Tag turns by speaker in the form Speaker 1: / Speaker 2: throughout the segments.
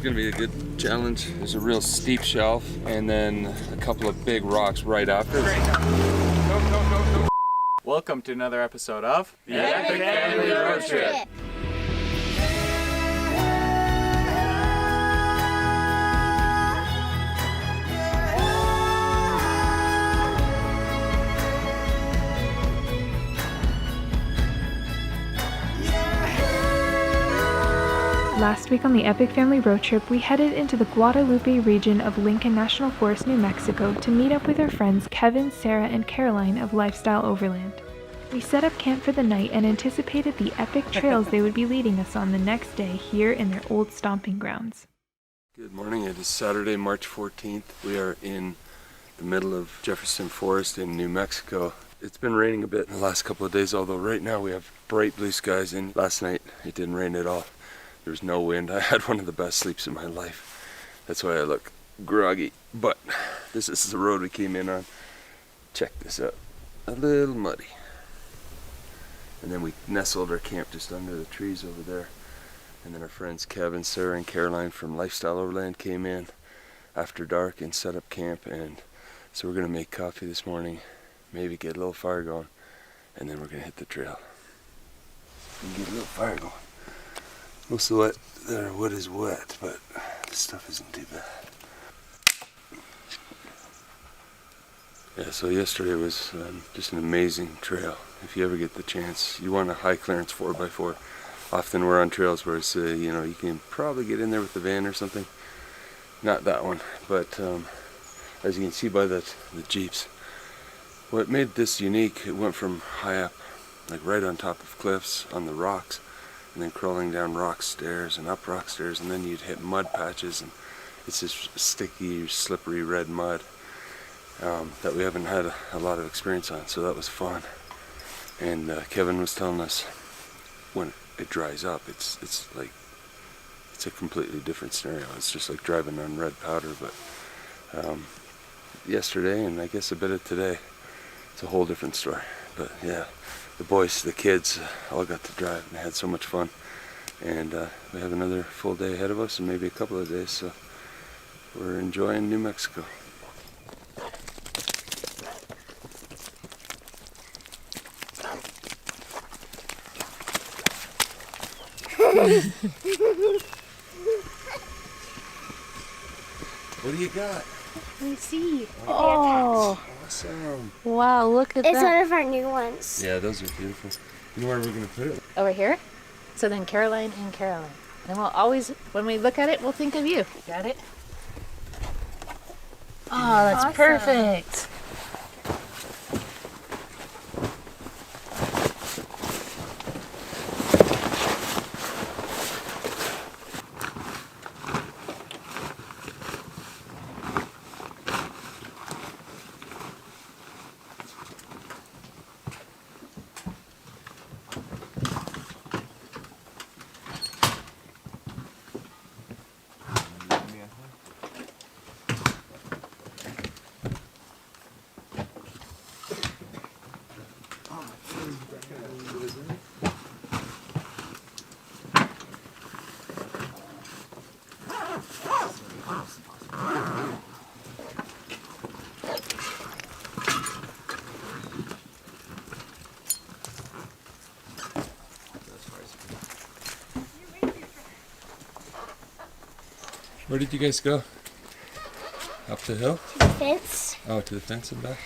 Speaker 1: gonna be a good challenge. There's a real steep shelf and then a couple of big rocks right after. Go.
Speaker 2: Welcome to another episode of
Speaker 3: The Epic Family Road Trip.
Speaker 4: Last week on the Epic Family Road Trip, we headed into the Guadalupe region of Lincoln National Forest, New Mexico to meet up with our friends Kevin, Sarah, and Caroline of Lifestyle Overland. We set up camp for the night and anticipated the epic trails they would be leading us on the next day here in their old stomping grounds.
Speaker 1: Good morning, it is Saturday, March 14th. We are in the middle of Jefferson Forest in New Mexico. It's been raining a bit in the last couple of days, although right now we have bright blue skies, and last night it didn't rain at all. There was no wind. I had one of the best sleeps in my life. That's why I look groggy. But this is the road we came in on. Check this out. A little muddy. And then we nestled our camp just under the trees over there. And then our friends Kevin, Sarah, and Caroline from Lifestyle Overland came in after dark and set up camp. And so we're going to make coffee this morning, maybe get a little fire going, and then we're going to hit the trail. And get a little fire going. Most of the wood is wet, but this stuff isn't too bad. Yeah, so yesterday was just an amazing trail. If you ever get the chance, you want a high clearance 4x4. Often we're on trails where it's, you can probably get in there with the van or something. Not that one, but as you can see by the Jeeps, what made this unique, it went from high up, like right on top of cliffs, on the rocks, and then crawling down rock stairs and up rock stairs, and then you'd hit mud patches, and it's this sticky, slippery red mud that we haven't had a lot of experience on, so that was fun. And Kevin was telling us when it dries up, it's a completely different scenario. It's just like driving on red powder, but yesterday, and I guess a bit of today, it's a whole different story. But yeah, the boys, the kids, all got to drive and they had so much fun. And we have another full day ahead of us and maybe a couple of days, so we're enjoying New Mexico. What do you got?
Speaker 3: Let me see.
Speaker 4: Oh,
Speaker 1: Awesome.
Speaker 3: Wow, look at
Speaker 5: It's
Speaker 3: that.
Speaker 5: one of our new ones.
Speaker 1: Yeah, those are beautiful. You know where we're going to put it?
Speaker 3: Over here. So then Caroline and Caroline. And we'll always, when we look at it, we'll think of you. Got it? Oh, that's
Speaker 4: Awesome.
Speaker 3: perfect.
Speaker 1: Where did you guys go? Up the hill?
Speaker 5: The fence.
Speaker 1: Oh, to the fence and back?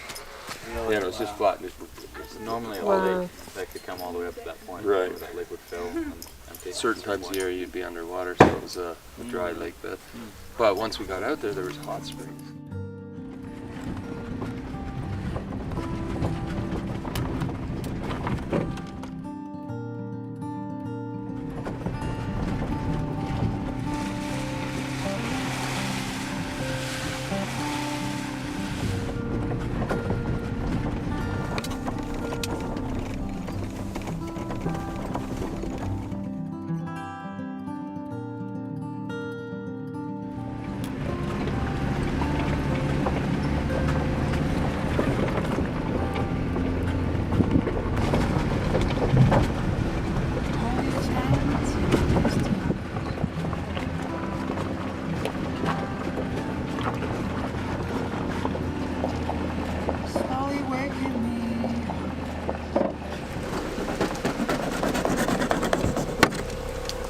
Speaker 2: Yeah, it was just flat. Normally all
Speaker 3: Wow.
Speaker 2: they could come all the way up to that point
Speaker 1: Right.
Speaker 2: where that lake would fill and empty.
Speaker 1: Certain times of the year you'd be underwater, so it was a dry lake bed. But once we got out there was hot springs.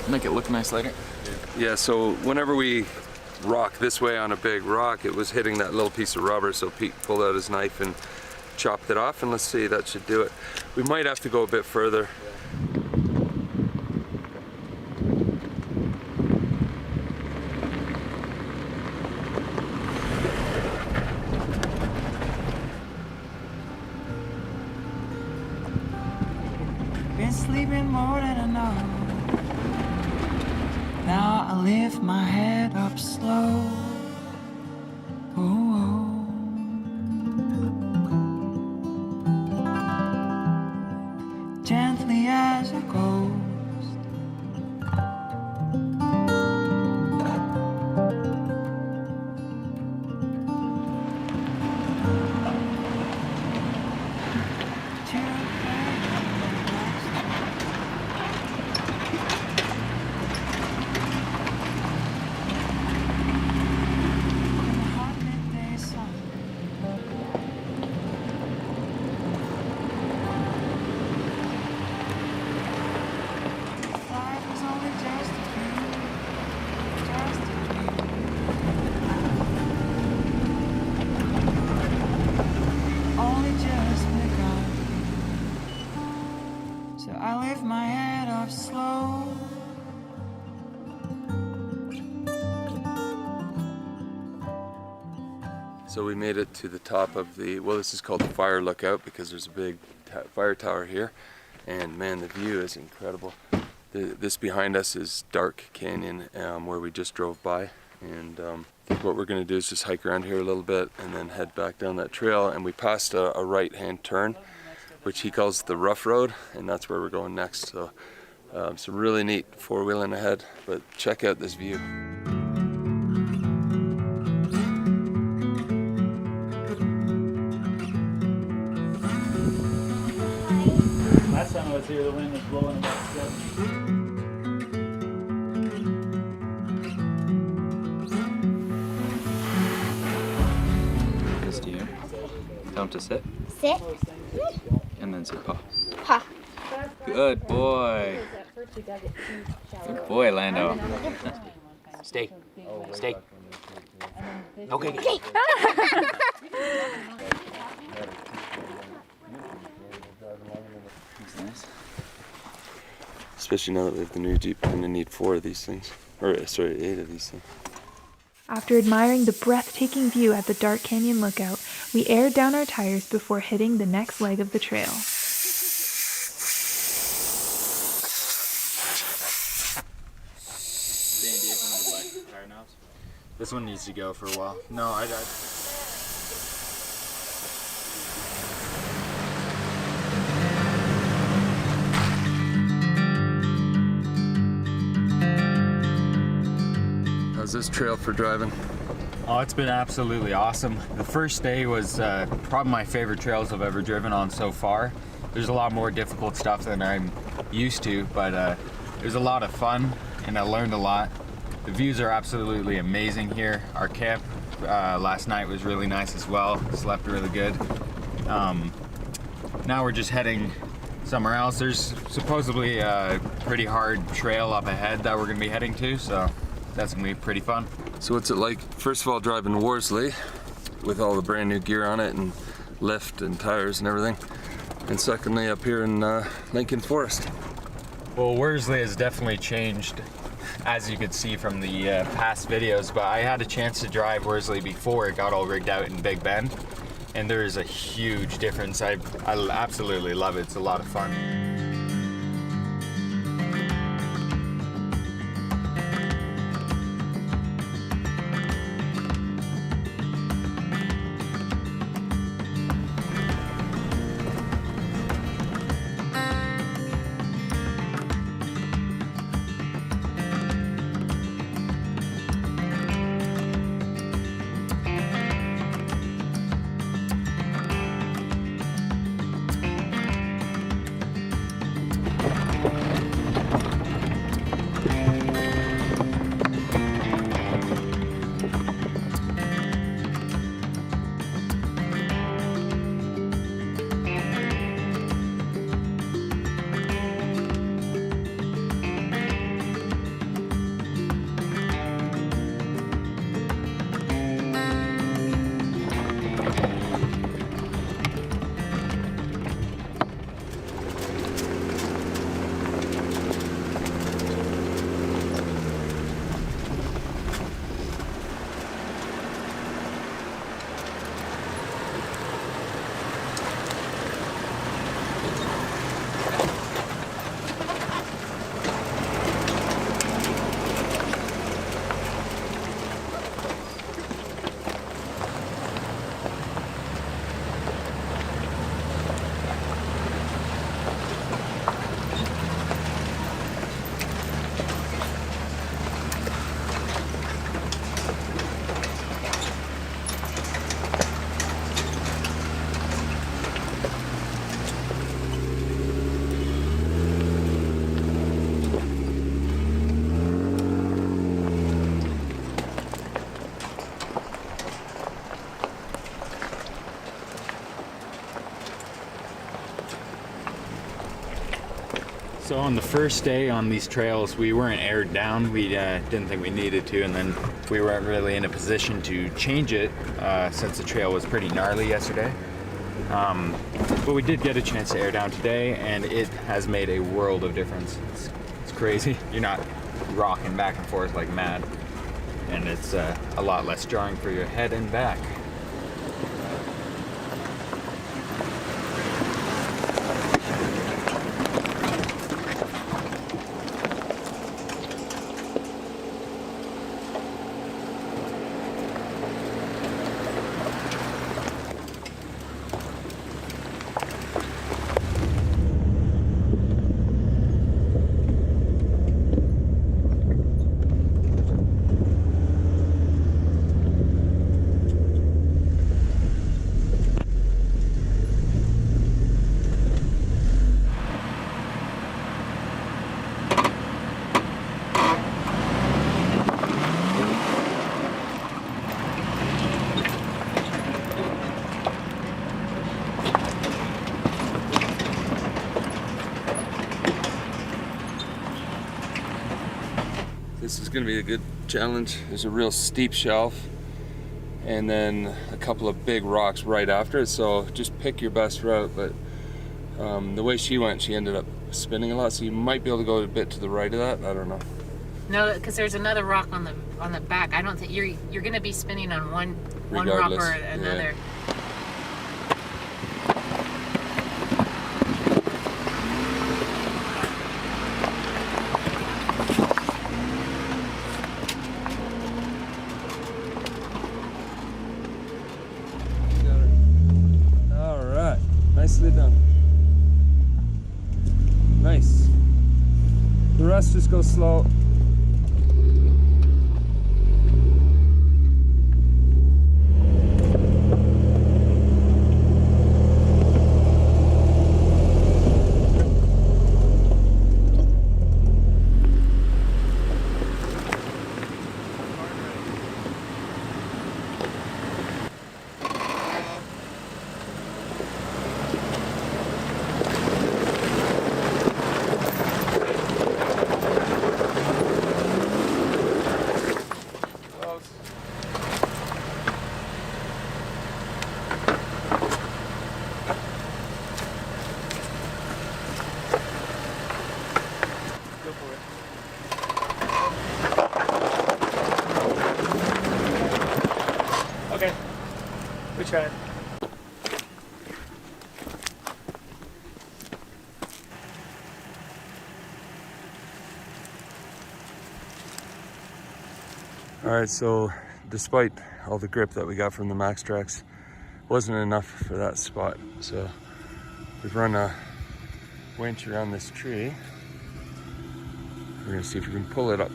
Speaker 6: Make it look nice later.
Speaker 1: Yeah, so whenever we rock this way on a big rock, it was hitting that little piece of rubber, so Pete pulled out his knife and chopped it off, and let's see, that should do it. We might have to go a bit further.
Speaker 7: Been sleeping more than an hour. Now I lift my head up slow. Oh, gently as a ghost. I lift my head up slow.
Speaker 1: So we made it to the top of the, well, this is called the fire lookout because there's a big fire tower here, and man, the view is incredible. This behind us is Dark Canyon, where we just drove by, and I think what we're going to do is just hike around here a little bit and then head back down that trail. And we passed a right-hand turn, which he calls the rough road, and that's where we're going next. So some really neat four-wheeling ahead, but check out this view.
Speaker 8: Last time I was here, the wind was blowing about 70.
Speaker 6: This to you. Tell him to sit.
Speaker 5: Sit.
Speaker 6: And then say paw.
Speaker 5: Ha.
Speaker 6: Good boy. Good boy, Lando.
Speaker 2: Stay. Stay. Okay.
Speaker 6: That's nice.
Speaker 1: Especially now that we have the new Jeep, we're going to need 4 of these things. Or, sorry, 8 of these things.
Speaker 4: After admiring the breathtaking view at the Dark Canyon Lookout, we aired down our tires before hitting the next leg of the trail.
Speaker 8: This one needs to go for a while. No, I
Speaker 1: How's this trail for driving?
Speaker 8: Oh, it's been absolutely awesome. The first day was probably my favorite trails I've ever driven on so far. There's a lot more difficult stuff than I'm used to, but it was a lot of fun and I learned a lot. The views are absolutely amazing here. Our camp last night was really nice as well. Slept really good. Now we're just heading somewhere else. There's supposedly a pretty hard trail up ahead that we're gonna be heading to, so that's gonna be pretty fun.
Speaker 1: So what's it like, first of all, driving Worsley with all the brand new gear on it and lift and tires and everything? And secondly, up here in Lincoln Forest.
Speaker 8: Well, Worsley has definitely changed, as you could see from the past videos, but I had a chance to drive Worsley before it got all rigged out in Big Bend, and there is a huge difference. I absolutely love it. It's a lot of fun. So on the first day on these trails, we weren't aired down. We didn't think we needed to, and then we weren't really in a position to change it since the trail was pretty gnarly yesterday. But we did get a chance to air down today, and it has made a world of difference. It's crazy. You're not rocking back and forth like mad, and it's a lot less jarring for your head and back.
Speaker 1: This is going to be a good challenge. There's a real steep shelf and then a couple of big rocks right after it, so just pick your best route. But the way she went, she ended up spinning a lot, so you might be able to go a bit to the right of that. I don't know.
Speaker 3: No, because there's another rock on the back. I don't think you're going to be spinning on one rock
Speaker 1: Regardless,
Speaker 3: or another.
Speaker 1: yeah. Nicely done. Nice. The rest just go slow.
Speaker 6: Okay, we tried.
Speaker 1: All right, so despite all the grip that we got from the Max Trax, wasn't enough for that spot. So we've run a winch around this tree. We're gonna see if we can pull it up.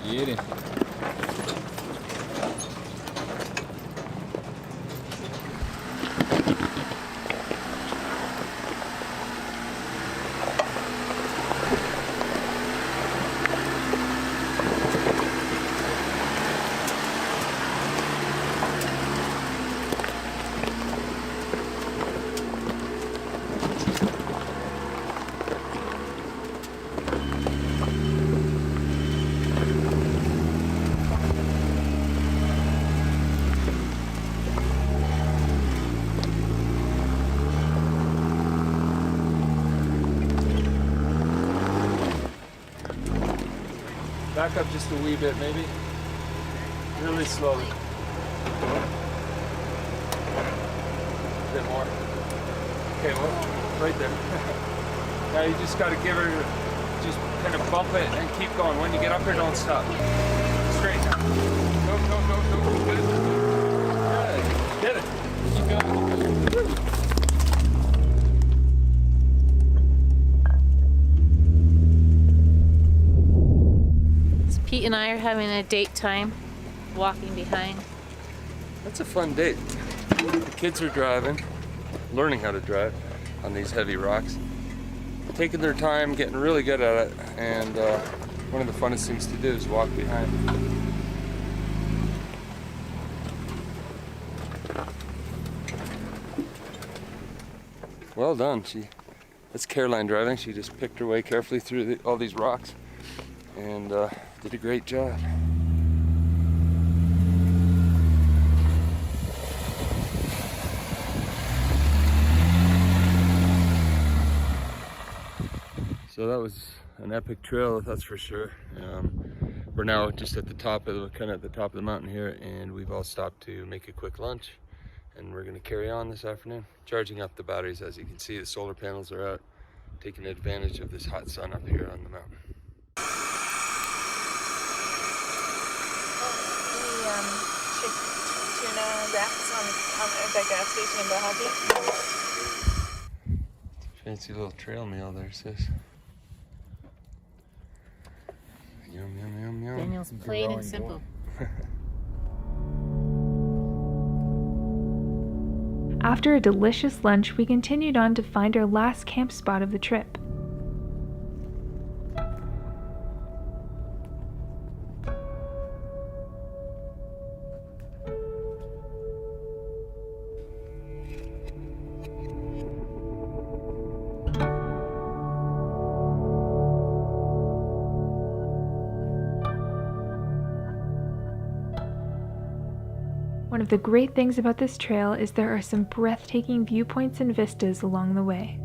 Speaker 8: Get it.
Speaker 1: Back up just a wee bit, maybe. Really slowly. A bit more. Okay, well, right there. Now you just got to give her, just kind of bump it and keep going. When you get up there, don't stop. Straight. Go, go, go.
Speaker 3: and I are having a date time, walking behind.
Speaker 1: That's a fun date. The kids are driving, learning how to drive on these heavy rocks, taking their time, getting really good at it, and one of the funnest things to do is walk behind. Well done. That's Caroline driving. She just picked her way carefully through all these rocks and did a great job. So that was an epic trail, that's for sure. We're now just at the top of the mountain here, and we've all stopped to make a quick lunch, and we're going to carry on this afternoon, charging up the batteries. As you can see, the solar panels are out, taking advantage of this hot sun up here on the mountain.
Speaker 9: Tuna wraps at that gas station in Bahati.
Speaker 1: Fancy little trail meal there, sis. Yum, yum, yum, yum.
Speaker 3: Daniel's plain and simple.
Speaker 4: After a delicious lunch, we continued on to find our last camp spot of the trip. One of the great things about this trail is there are some breathtaking viewpoints and vistas along the way.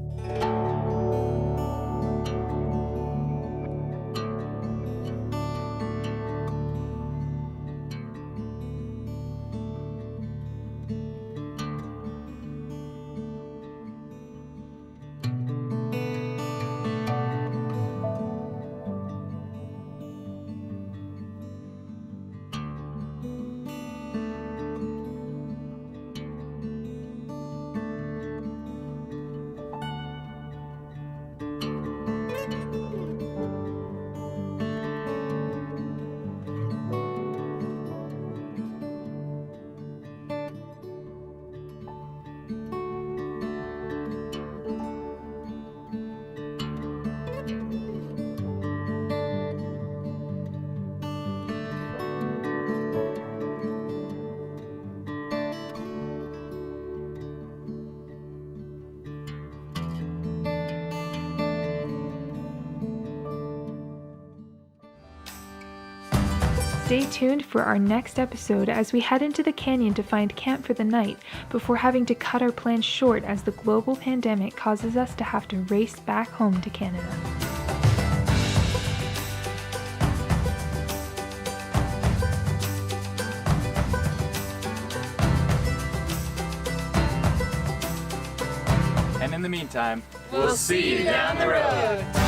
Speaker 4: Stay tuned for our next episode as we head into the canyon to find camp for the night before having to cut our plans short as the global pandemic causes us to have to race back home to Canada.
Speaker 6: And in the meantime,
Speaker 3: We'll see you down the road.